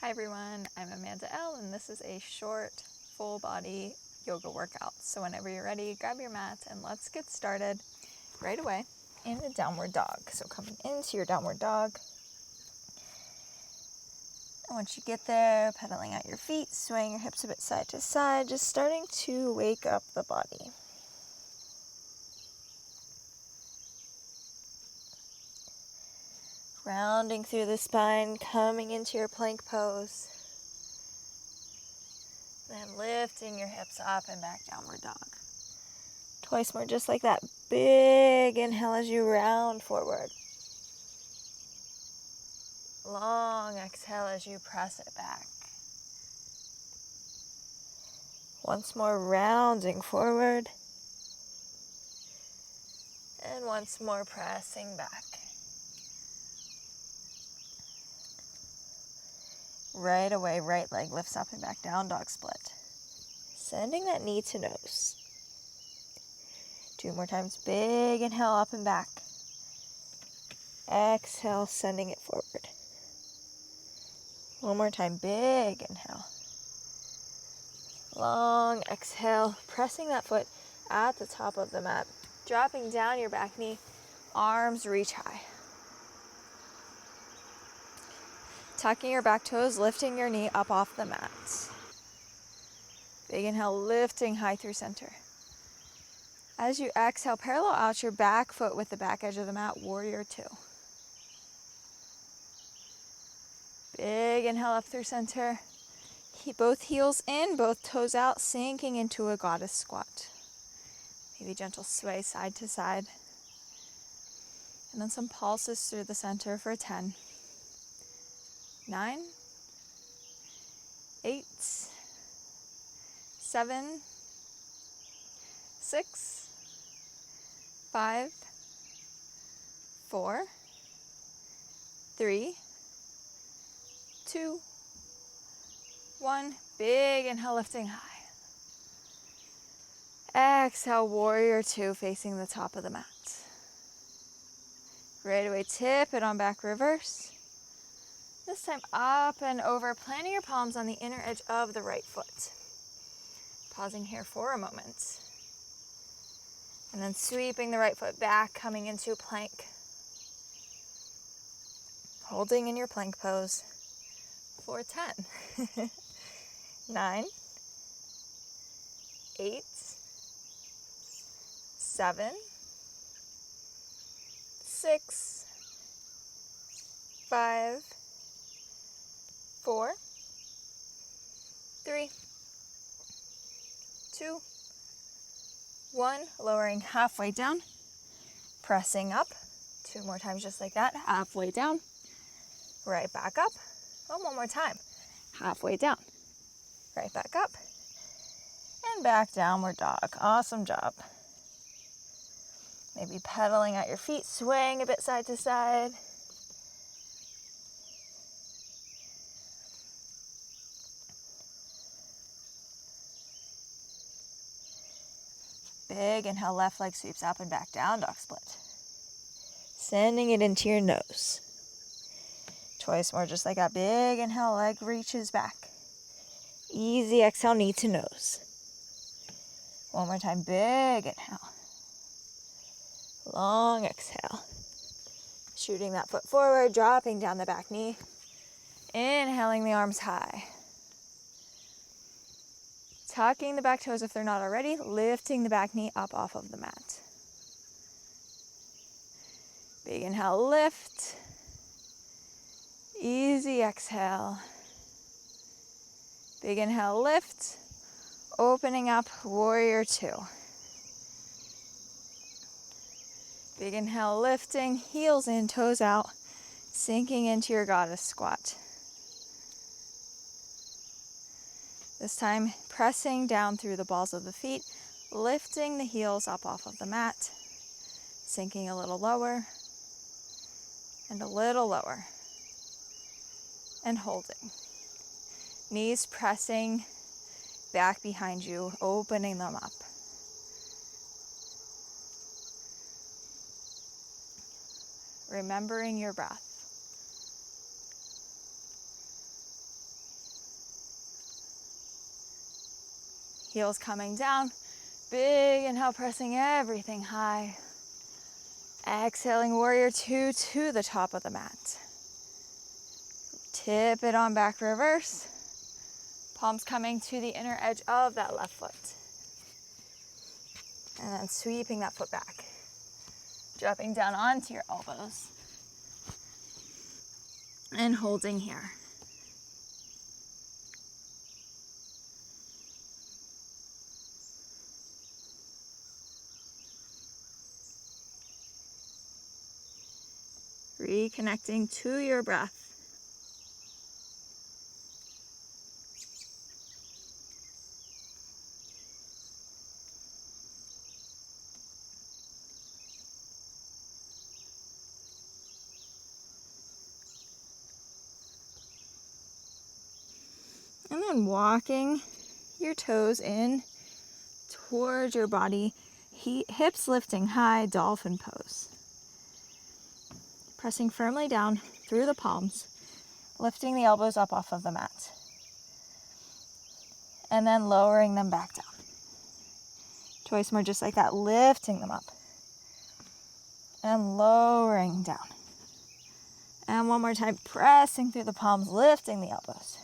Hi everyone, I'm Amanda L and this is a short, full body yoga workout. So whenever you're ready, grab your mat and let's get started right away in a downward dog. So coming into your downward dog. And once you get there, pedaling out your feet, swaying your hips a bit side to side, just starting to wake up the body. Rounding through the spine, coming into your plank pose. Then lifting your hips up and back, downward dog. Twice more, just like that. Big inhale as you round forward. Long exhale as you press it back. Once more, rounding forward. And once more, pressing back. Right away, right leg lifts up and back, down dog split. Sending that knee to nose. 2 more times, big inhale up and back. Exhale, sending it forward. 1 more time, big inhale. Long exhale, pressing that foot at the top of the mat. Dropping down your back knee, arms reach high. Tucking your back toes, lifting your knee up off the mat. Big inhale, lifting high through center. As you exhale, parallel out your back foot with the back edge of the mat, warrior 2. Big inhale up through center. Both heels in, both toes out, sinking into a goddess squat. Maybe gentle sway side to side. And then some pulses through the center for 10. 9, 8, 7, 6, 5, 4, 3, 2, 1. Big inhale, lifting high. Exhale, warrior 2, facing the top of the mat. Right away, tip it on back, reverse. This time up and over, planting your palms on the inner edge of the right foot. Pausing here for a moment. And then sweeping the right foot back, coming into plank. Holding in your plank pose for 10. 9, 8, 7, 6, 5, 4, 3, 2, 1. Lowering halfway down, pressing up. 2 more times just like that, halfway down, right back up. Oh, 1 more time, halfway down, right back up, and back, downward dog. Awesome job. Maybe pedaling out your feet, swaying a bit side to side. Big inhale, left leg sweeps up and back, down dog split. Sending it into your nose. Twice more, just like that. Big inhale, leg reaches back. Easy exhale, knee to nose. 1 more time, big inhale. Long exhale. Shooting that foot forward, dropping down the back knee. Inhaling the arms high. Tucking the back toes if they're not already, lifting the back knee up off of the mat. Big inhale, lift. Easy exhale. Big inhale, lift. Opening up, warrior 2. Big inhale, lifting, heels in, toes out, sinking into your goddess squat. This time, pressing down through the balls of the feet, lifting the heels up off of the mat, sinking a little lower, and a little lower, and holding. Knees pressing back behind you, opening them up. Remembering your breath. Heels coming down. Big inhale, pressing everything high. Exhaling, warrior two to the top of the mat. Tip it on back, reverse. Palms coming to the inner edge of that left foot. And then sweeping that foot back. Dropping down onto your elbows. And holding here. Reconnecting to your breath. And then walking your toes in towards your body, hips lifting high, dolphin pose. Pressing firmly down through the palms, lifting the elbows up off of the mat. And then lowering them back down. Twice more just like that, lifting them up. And lowering down. And one more time, pressing through the palms, lifting the elbows.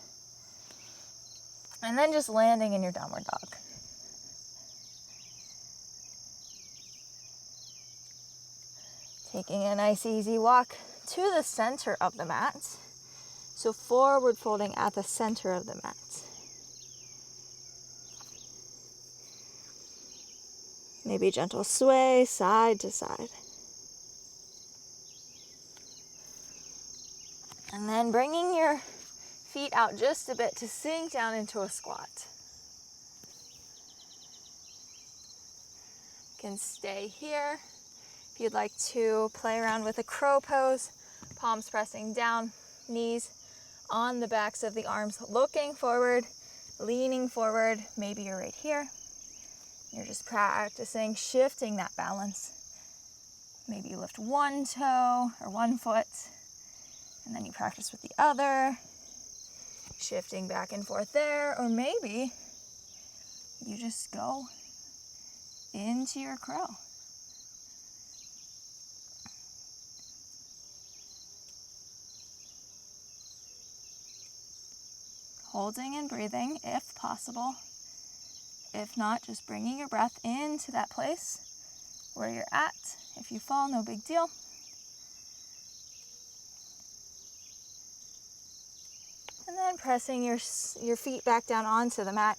And then just landing in your downward dog. Taking a nice easy walk to the center of the mat. So forward folding at the center of the mat. Maybe gentle sway side to side. And then bringing your feet out just a bit to sink down into a squat. You can stay here. If you'd like to play around with a crow pose, palms pressing down, knees on the backs of the arms, looking forward, leaning forward. Maybe you're right here. You're just practicing shifting that balance. Maybe you lift one toe or one foot, and then you practice with the other, shifting back and forth there, or maybe you just go into your crow. Holding and breathing if possible. If not, just bringing your breath into that place where you're at. If you fall, no big deal. And then pressing your feet back down onto the mat.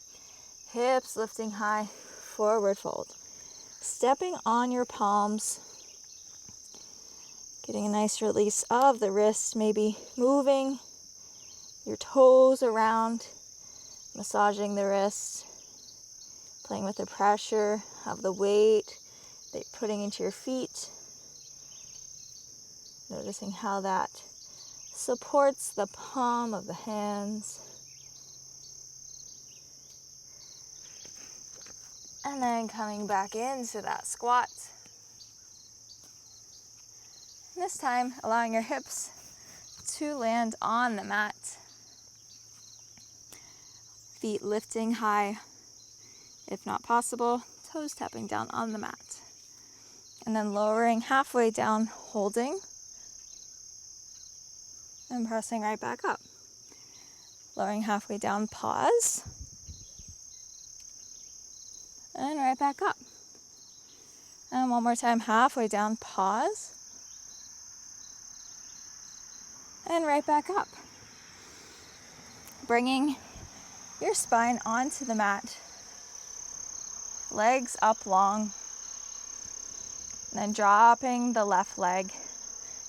Hips lifting high, forward fold. Stepping on your palms. Getting a nice release of the wrist, maybe moving your toes around, massaging the wrist, playing with the pressure of the weight that you're putting into your feet. Noticing how that supports the palm of the hands. And then coming back into that squat. And this time, allowing your hips to land on the mat. Feet lifting high, if not possible, toes tapping down on the mat. And then lowering halfway down, holding, and pressing right back up. Lowering halfway down, pause, and right back up. And one more time, halfway down, pause, and right back up. Bringing your spine onto the mat, legs up long, and then dropping the left leg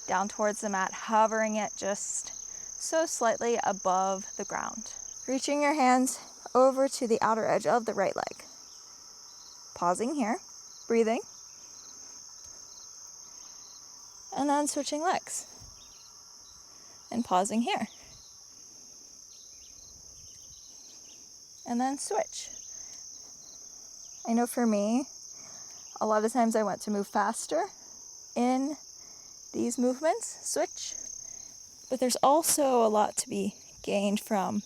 down towards the mat, hovering it just so slightly above the ground. Reaching your hands over to the outer edge of the right leg. Pausing here, breathing, and then switching legs, and pausing here. And then switch. I know for me, a lot of times I want to move faster in these movements, switch. But there's also a lot to be gained from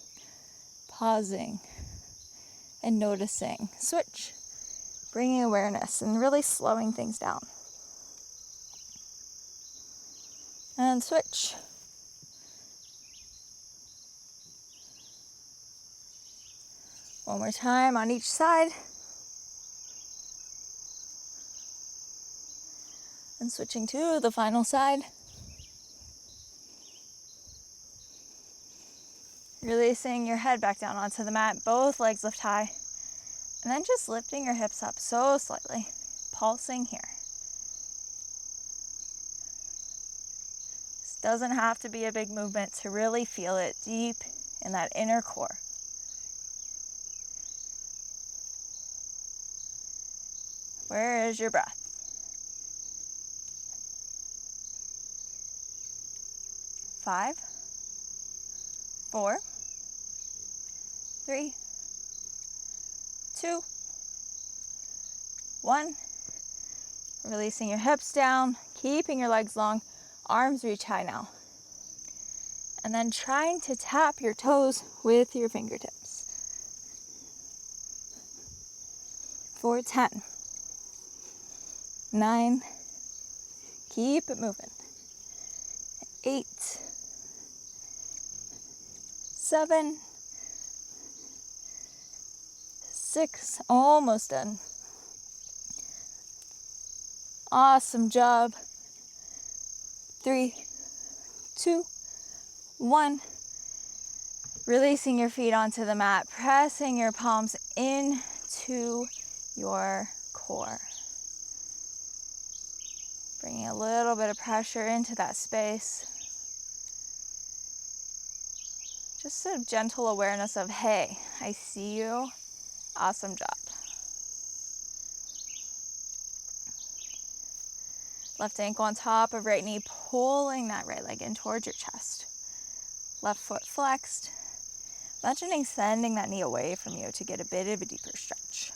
pausing and noticing. Switch, bringing awareness and really slowing things down. And switch. One more time on each side. And switching to the final side. Releasing your head back down onto the mat, both legs lift high. And then just lifting your hips up so slightly, pulsing here. This doesn't have to be a big movement to really feel it deep in that inner core. Where is your breath? 5, 4, 3, 2, 1. Releasing your hips down, keeping your legs long, arms reach high now. And then trying to tap your toes with your fingertips. For 10, 9, keep it moving. 8, 7, 6, almost done. Awesome job. 3, 2, 1. Releasing your feet onto the mat, pressing your palms into your core. Bringing a little bit of pressure into that space. Just a gentle awareness of, hey, I see you. Awesome job. Left ankle on top of right knee, pulling that right leg in towards your chest. Left foot flexed. Imagine extending that knee away from you to get a bit of a deeper stretch.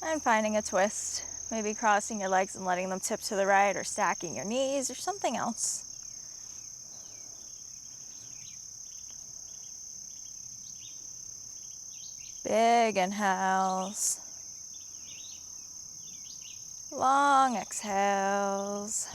And finding a twist, maybe crossing your legs and letting them tip to the right, or stacking your knees, or something else. Big inhales. Long exhales.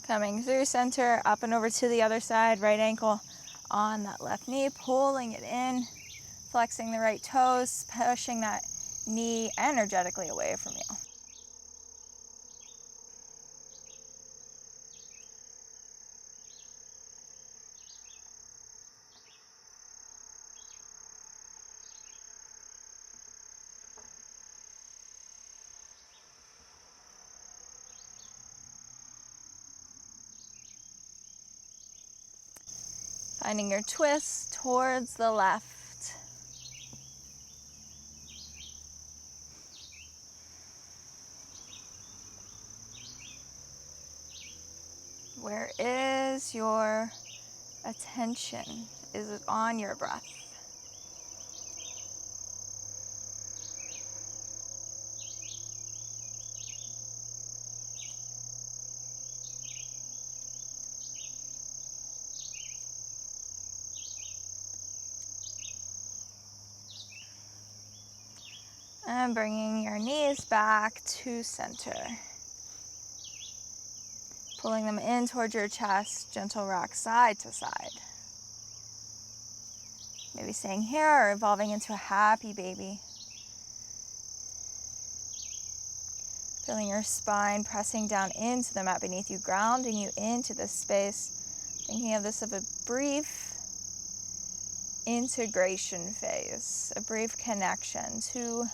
Coming through center, up and over to the other side, right ankle on that left knee, pulling it in, flexing the right toes, pushing that knee energetically away from you. Finding your twist towards the left. Where is your attention? Is it on your breath? And bringing your knees back to center. Pulling them in towards your chest, gentle rock side to side. Maybe staying here or evolving into a happy baby. Feeling your spine pressing down into the mat beneath you, grounding you into this space. Thinking of this as a brief integration phase, a brief connection to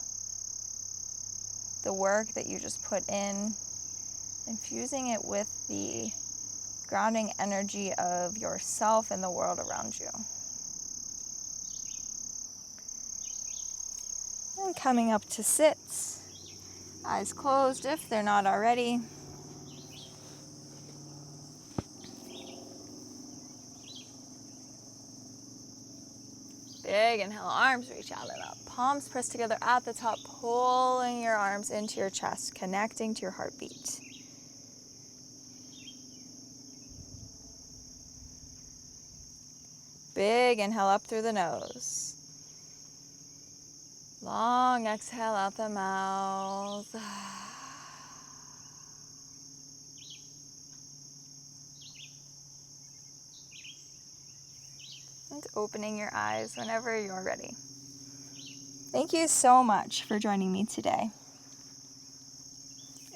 the work that you just put in, infusing it with the grounding energy of yourself and the world around you. And coming up to sits, eyes closed if they're not already. big inhale, arms reach out and up. Palms press together at the top, pulling your arms into your chest, connecting to your heartbeat. Big inhale up through the nose. Long exhale out the mouth. And opening your eyes whenever you're ready. Thank you so much for joining me today.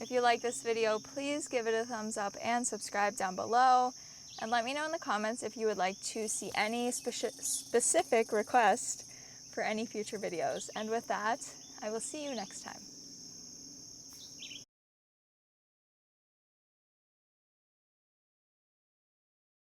If you like this video, please give it a thumbs up and subscribe down below. And let me know in the comments if you would like to see any specific request for any future videos. And with that, I will see you next time.